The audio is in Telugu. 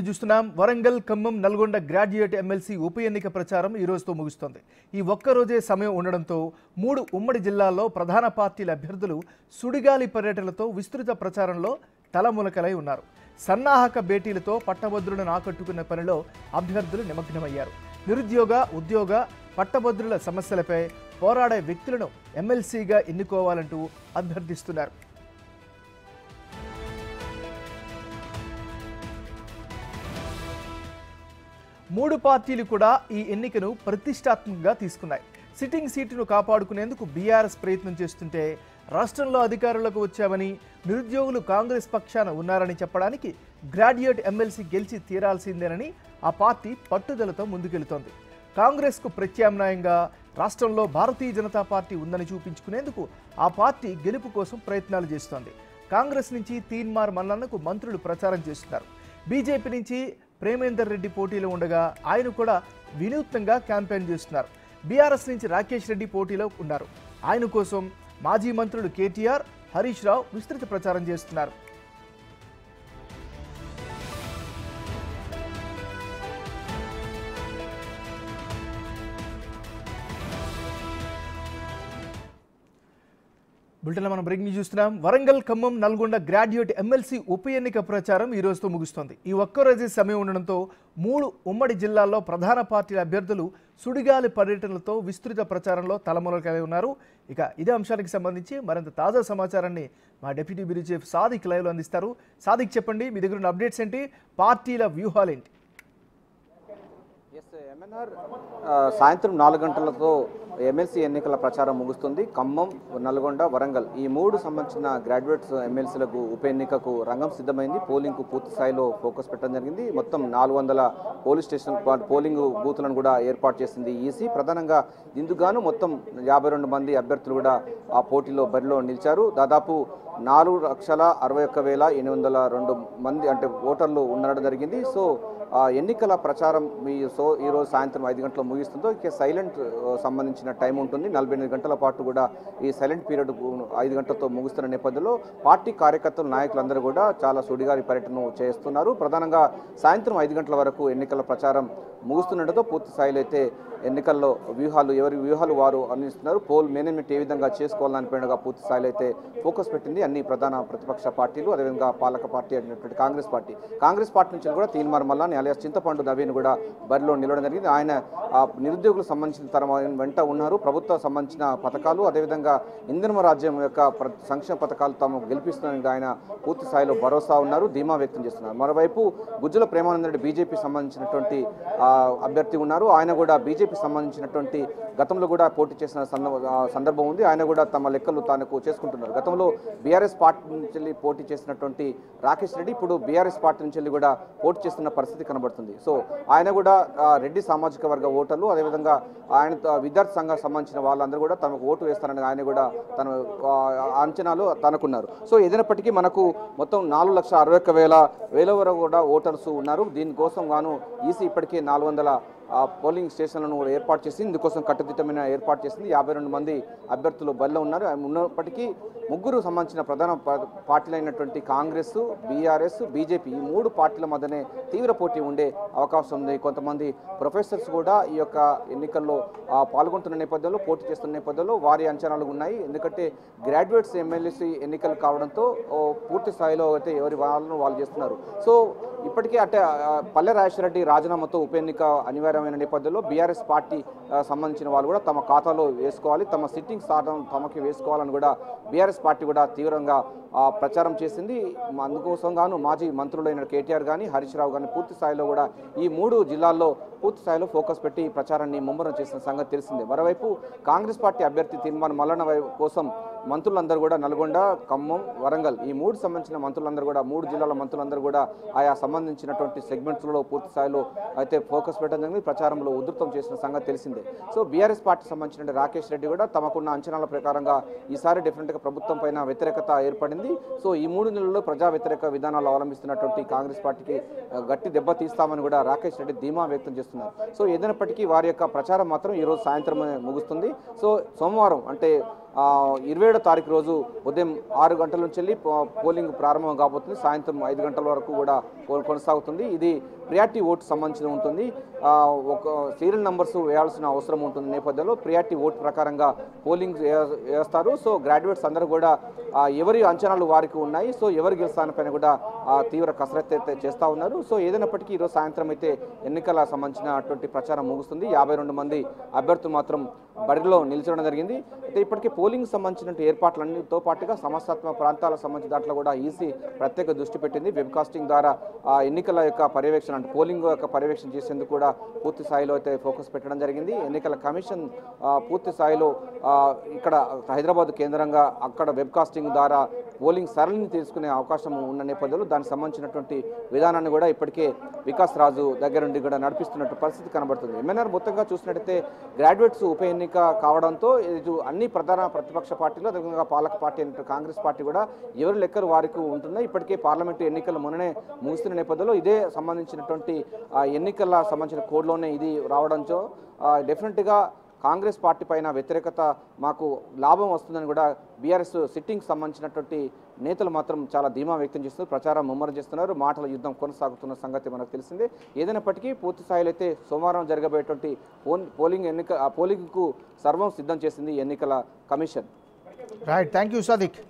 చూస్తున్నాం. వరంగల్, ఖమ్మం, నల్గొండ గ్రాడ్యుయేట్ ఎమ్మెల్సీ ఉప ఎన్నిక ప్రచారం ఈ రోజుతో ముగుస్తోంది. ఈ ఒక్కరోజే సమయం ఉండడంతో 3 ఉమ్మడి జిల్లాల్లో ప్రధాన పార్టీల అభ్యర్థులు సుడిగాలి పర్యటనలతో విస్తృత ప్రచారంలో తలములకలై ఉన్నారు. సన్నాహక భేటీలతో పట్టభద్రులను ఆకట్టుకున్న పనిలో అభ్యర్థులు నిమగ్నమయ్యారు. నిరుద్యోగ, ఉద్యోగ, పట్టభద్రుల సమస్యలపై పోరాడే వ్యక్తులను ఎమ్మెల్సీగా ఎన్నుకోవాలంటూ అభ్యర్థిస్తున్నారు. మూడు పార్టీలు కూడా ఈ ఎన్నికను ప్రతిష్టాత్మకంగా తీసుకున్నాయి. సిట్టింగ్ సీటును కాపాడుకునేందుకు బీఆర్ఎస్ ప్రయత్నం చేస్తుంటే, రాష్ట్రంలో అధికారులకు వచ్చామని, నిరుద్యోగులు కాంగ్రెస్ పక్షాన ఉన్నారని చెప్పడానికి గ్రాడ్యుయేట్ ఎమ్మెల్సీ గెలిచి తీరాల్సిందేనని ఆ పార్టీ పట్టుదలతో ముందుకెళ్తోంది. కాంగ్రెస్కు ప్రత్యామ్నాయంగా రాష్ట్రంలో భారతీయ జనతా పార్టీ ఉందని చూపించుకునేందుకు ఆ పార్టీ గెలుపు కోసం ప్రయత్నాలు చేస్తోంది. కాంగ్రెస్ నుంచి తీన్మార్ మల్లన్నకు మంత్రులు ప్రచారం చేస్తున్నారు. బీజేపీ నుంచి ప్రేమేందర్ రెడ్డి పోటీలో ఉండగా ఆయన కూడా వినూత్నంగా క్యాంపెయిన్ చేస్తున్నారు. బీఆర్ఎస్ నుంచి రాకేష్ రెడ్డి పోటీలో ఉన్నారు. ఆయన కోసం మాజీ మంత్రులు కేటీఆర్, హరీష్ రావు విస్తృత ప్రచారం చేస్తున్నారు. బులెటిన్లో మనం బ్రేకింగ్ న్యూస్ చూస్తున్నాం. వరంగల్, ఖమ్మం, నల్గొండ గ్రాడ్యుయేట్ ఎమ్మెల్సీ ఉప ఎన్నిక ప్రచారం ఈ రోజుతో ముగుస్తోంది. ఈ ఒక్కరోజే సమయం ఉండడంతో 3 ఉమ్మడి జిల్లాల్లో ప్రధాన పార్టీల అభ్యర్థులు సుడిగాలి పర్యటనలతో విస్తృత ప్రచారంలో తలములకలై ఉన్నారు. ఇక ఇదే అంశానికి సంబంధించి మరింత తాజా సమాచారాన్ని మా డిప్యూటీ బ్యూరో చీఫ్ సాదిక్ లైవ్లో అందిస్తారు. సాదిక్, చెప్పండి, మీ దగ్గర ఉన్న అప్డేట్స్ ఏంటి? పార్టీల వ్యూహాలు ఏంటి? సాయంత్రం 4 గంటలతో ఎమ్మెల్సీ ఎన్నికల ప్రచారం ముగుస్తుంది. ఖమ్మం, నల్గొండ, వరంగల్ ఈ 3 సంబంధించిన గ్రాడ్యుయేట్స్ ఎమ్మెల్సీలకు ఉప ఎన్నికకు రంగం సిద్ధమైంది. పోలింగ్కు పూర్తి స్థాయిలో ఫోకస్ పెట్టడం జరిగింది. మొత్తం 400 పోలీస్ స్టేషన్ పోలింగ్ బూతులను కూడా ఏర్పాటు చేసింది ఈసీ. ప్రధానంగా ఇందుకుగాను మొత్తం 52 మంది అభ్యర్థులు కూడా ఆ పోటీలో బరిలో నిలిచారు. దాదాపు 4,61,802 మంది అంటే ఓటర్లు ఉండడం జరిగింది. సో ఎన్నికల ప్రచారం ఈరోజు సాయంత్రం 5 గంటల ముగిస్తుందో ఇక సైలెంట్ సంబంధించిన టైం ఉంటుంది. 48 గంటల పాటు కూడా ఈ సైలెంట్ పీరియడ్ 5 గంటలతో ముగుస్తున్న నేపథ్యంలో పార్టీ కార్యకర్తలు, నాయకులందరూ కూడా చాలా సుడిగాలి పర్యటన చేస్తున్నారు. ప్రధానంగా సాయంత్రం 5 గంటల వరకు ఎన్నికల ప్రచారం ముగుస్తుండటంతో పూర్తి స్థాయిలో అయితే ఎన్నికల్లో ఎవరి వ్యూహాలు వారు అందిస్తున్నారు. పోల్ మేనేజ్మెంట్ ఏ విధంగా చేసుకోవాలనిపోయినగా పూర్తి స్థాయిలో అయితే ఫోకస్ పెట్టింది అన్ని ప్రధాన ప్రతిపక్ష పార్టీలు. అదేవిధంగా పాలక పార్టీ అయినటువంటి కాంగ్రెస్ పార్టీ నుంచి కూడా తీన్మార్ మల్లాని అలియాస్ చింతపండు నవీన్ కూడా బరిలో నిలవడం జరిగింది. ఆయన నిరుద్యోగులకు సంబంధించిన తన వెంట ఉన్నారు. ప్రభుత్వం సంబంధించిన పథకాలు, అదేవిధంగా ఇంధన రాజ్యం యొక్క సంక్షేమ పథకాలు తాము గెలిపిస్తున్నారని ఆయన పూర్తి స్థాయిలో భరోసా ఉన్నారు, ధీమా వ్యక్తం చేస్తున్నారు. మరోవైపు గుజ్జల ప్రేమానంద రెడ్డి బీజేపీ సంబంధించినటువంటి అభ్యర్థి ఉన్నారు. ఆయన కూడా బీజేపీ సంబంధించినటువంటి గతంలో కూడా పోటీ చేసిన సందర్భం ఉంది. ఆయన కూడా తమ లెక్కలు తాను చేసుకుంటున్నారు. గతంలో బీఆర్ఎస్ పార్టీ నుంచి పోటీ చేసినటువంటి రాకేష్ రెడ్డి ఇప్పుడు బీఆర్ఎస్ పార్టీ నుంచి కూడా పోటీ చేస్తున్న పరిస్థితి కనబడుతుంది. సో ఆయన కూడా రెడ్డి సామాజిక వర్గ ఓటర్లు, అదేవిధంగా ఆయన విద్యార్థి సంఘానికి సంబంధించిన వాళ్ళందరూ కూడా తమకు ఓటు వేస్తారని ఆయన కూడా తన అంచనాలు తనకున్నారు. సో ఏదైనప్పటికీ మనకు మొత్తం 4,61,000 వరకు కూడా ఓటర్స్ ఉన్నారు. దీనికోసం గాను ఈసీ ఇప్పటికే 400 పోలింగ్ స్టేషన్లను ఏర్పాటు చేసి ఇందుకోసం కట్టుదిట్టమైన ఏర్పాటు చేసింది. 52 మంది అభ్యర్థులు బరిలో ఉన్నారు. ఉన్నప్పటికీ 3 సంబంధించిన ప్రధాన పార్టీలైనటువంటి కాంగ్రెస్, బీఆర్ఎస్, బీజేపీ ఈ 3 పార్టీల మధ్యనే తీవ్ర పోటీ ఉండే అవకాశం ఉంది. కొంతమంది ప్రొఫెసర్స్ కూడా ఈ యొక్క ఎన్నికల్లో పాల్గొంటున్న నేపథ్యంలో, పోటీ చేస్తున్న నేపథ్యంలో వారి అంచనాలు ఉన్నాయి. ఎందుకంటే గ్రాడ్యుయేట్స్ ఎమ్మెల్సీ ఎన్నికలు కావడంతో పూర్తి స్థాయిలో అయితే ఎవరి వాళ్ళు చేస్తున్నారు. సో ఇప్పటికే అంటే పల్లె రాజేశ్వర రెడ్డి రాజీనామాతో ఉప ఎన్నిక అనివార్యమైన నేపథ్యంలో బీఆర్ఎస్ పార్టీ సంబంధించిన వాళ్ళు కూడా తమ ఖాతాలో వేసుకోవాలి, తమ సిట్టింగ్ స్థానం తమకి వేసుకోవాలని కూడా బీఆర్ఎస్ పార్టీ కూడా తీవ్రంగా ప్రచారం చేసింది. అందుకోసం గాను మాజీ మంత్రులైన కేటీఆర్ కానీ, హరీష్ రావు కానీ పూర్తి స్థాయిలో కూడా ఈ 3 జిల్లాల్లో పూర్తి స్థాయిలో ఫోకస్ పెట్టి ప్రచారాన్ని ముమ్మరం చేసిన సంగతి తెలిసిందే. మరోవైపు కాంగ్రెస్ పార్టీ అభ్యర్థి తీన్మార్ మల్లన్న కోసం మంత్రులందరూ కూడా నల్గొండ, ఖమ్మం, వరంగల్ ఈ 3 సంబంధించిన మంత్రులందరూ కూడా 3 జిల్లాల మంత్రులందరూ కూడా ఆయా సంబంధించినటువంటి సెగ్మెంట్స్లో పూర్తి స్థాయిలో అయితే ఫోకస్ పెట్టడం జరిగింది. ప్రచారంలో ఉధృతం చేసిన సంగతి తెలిసిందే. సో బీఆర్ఎస్ పార్టీ సంబంధించిన రాకేష్ రెడ్డి కూడా తమకున్న అంచనాల ప్రకారంగా ఈసారి డిఫరెంట్గా ప్రభుత్వం పైన వ్యతిరేకత ఏర్పడింది. సో ఈ 3 నెలల్లో ప్రజా వ్యతిరేక విధానాలు అవలంబిస్తున్నటువంటి కాంగ్రెస్ పార్టీకి గట్టి దెబ్బ తీస్తామని కూడా రాకేష్ రెడ్డి ధీమా వ్యక్తం చేస్తున్నారు. సో ఏదైనప్పటికీ వారి యొక్క ప్రచారం మాత్రం ఈరోజు సాయంత్రం ముగుస్తుంది. సో సోమవారం అంటే 27వ తారీఖు రోజు ఉదయం 6 గంటల నుంచి వెళ్ళి పోలింగ్ ప్రారంభం కాబోతుంది. సాయంత్రం 5 గంటల వరకు కూడా కొనసాగుతుంది. ఇది ప్రియారిటీ ఓటు సంబంధించి ఉంటుంది. ఒక సీరియల్ నంబర్స్ వేయాల్సిన అవసరం ఉంటుంది నేపథ్యంలో ప్రియారిటీ ఓటు ప్రకారంగా పోలింగ్ వేస్తారు. సో గ్రాడ్యుయేట్స్ అందరూ కూడా ఎవరి అంచనాలు వారికి ఉన్నాయి. సో ఎవరు గెలుస్తానిపైన కూడా తీవ్ర కసరత్తు అయితే చేస్తూ ఉన్నారు. సో ఏదైనప్పటికీ ఈరోజు సాయంత్రం అయితే ఎన్నికల సంబంధించినటువంటి ప్రచారం ముగుస్తుంది. 52 మంది అభ్యర్థులు మాత్రం బరిలో నిలిచడం జరిగింది. అయితే ఇప్పటికే పోలింగ్ సంబంధించిన ఏర్పాట్లన్నిటితో పాటుగా సమస్యాత్మక ప్రాంతాలకు సంబంధించిన దాంట్లో కూడా ఈసీ ప్రత్యేక దృష్టి పెట్టింది. వెబ్కాస్టింగ్ ద్వారా ఎన్నికల యొక్క పర్యవేక్షణ అంటే పోలింగ్ యొక్క పర్యవేక్షణ చేసేందుకు కూడా పూర్తి స్థాయిలో అయితే ఫోకస్ పెట్టడం జరిగింది. ఎన్నికల కమిషన్ పూర్తి స్థాయిలో ఇక్కడ హైదరాబాద్ కేంద్రంగా అక్కడ వెబ్కాస్టింగ్ ద్వారా పోలింగ్ సరళిని తీసుకునే అవకాశం ఉన్న నేపథ్యంలో దానికి సంబంధించినటువంటి విధానాన్ని కూడా ఇప్పటికే వికాస్ రాజు దగ్గర నుండి కూడా నడిపిస్తున్నట్టు పరిస్థితి కనబడుతుంది. ఎంఎన్ఆర్ మొత్తంగా చూసినట్టయితే గ్రాడ్యుయేట్స్ ఉప ఎన్నిక కావడంతో ఇది అన్ని ప్రధాన ప్రతిపక్ష పార్టీలు అదేవిధంగా పాలక పార్టీ అయిన కాంగ్రెస్ పార్టీ కూడా ఎవరి లెక్కలు వారికి ఉంటున్నాయి. ఇప్పటికే పార్లమెంటు ఎన్నికలు మొన్ననే ముగిస్తున్న నేపథ్యంలో ఇదే సంబంధించినటువంటి ఎన్నికల సంబంధించిన కోడ్లోనే ఇది రావడంతో డెఫినెట్గా కాంగ్రెస్ పార్టీ పైన వ్యతిరేకత మాకు లాభం వస్తుందని కూడా బీఆర్ఎస్ సిట్టింగ్ సంబంధించినటువంటి నేతలు మాత్రం చాలా ధీమా వ్యక్తం చేస్తున్నారు. ప్రచారం ముమ్మరం చేస్తున్నారు. మాటల యుద్ధం కొనసాగుతున్న సంగతి మనకు తెలిసిందే. ఏదైనప్పటికీ పూర్తి స్థాయిలో అయితే సోమవారం జరగబోయేటువంటి పోలింగ్కు సర్వం సిద్ధం చేసింది ఎన్నికల commission. Right, thank you Sadiq.